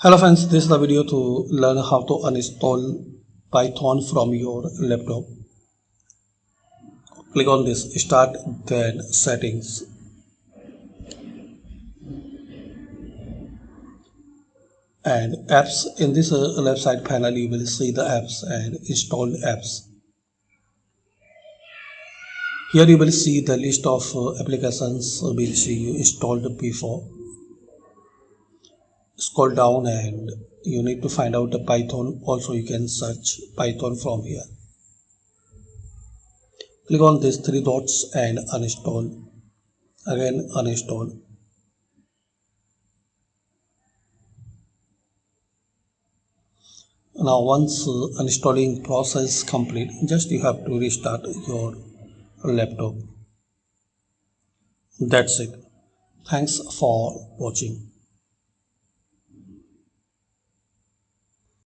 Hello friends, this is the video to learn how to uninstall Python from your laptop. Click on this start, then settings, and apps. In this left side panel you will see the apps and installed apps. Here you will see the list of applications which you installed before. Scroll down and you need to find out the Python. Also you can search Python from here. Click on these three dots and uninstall. Again uninstall. Now once uninstalling process complete, just you have to restart your laptop. That's it. Thanks for watching.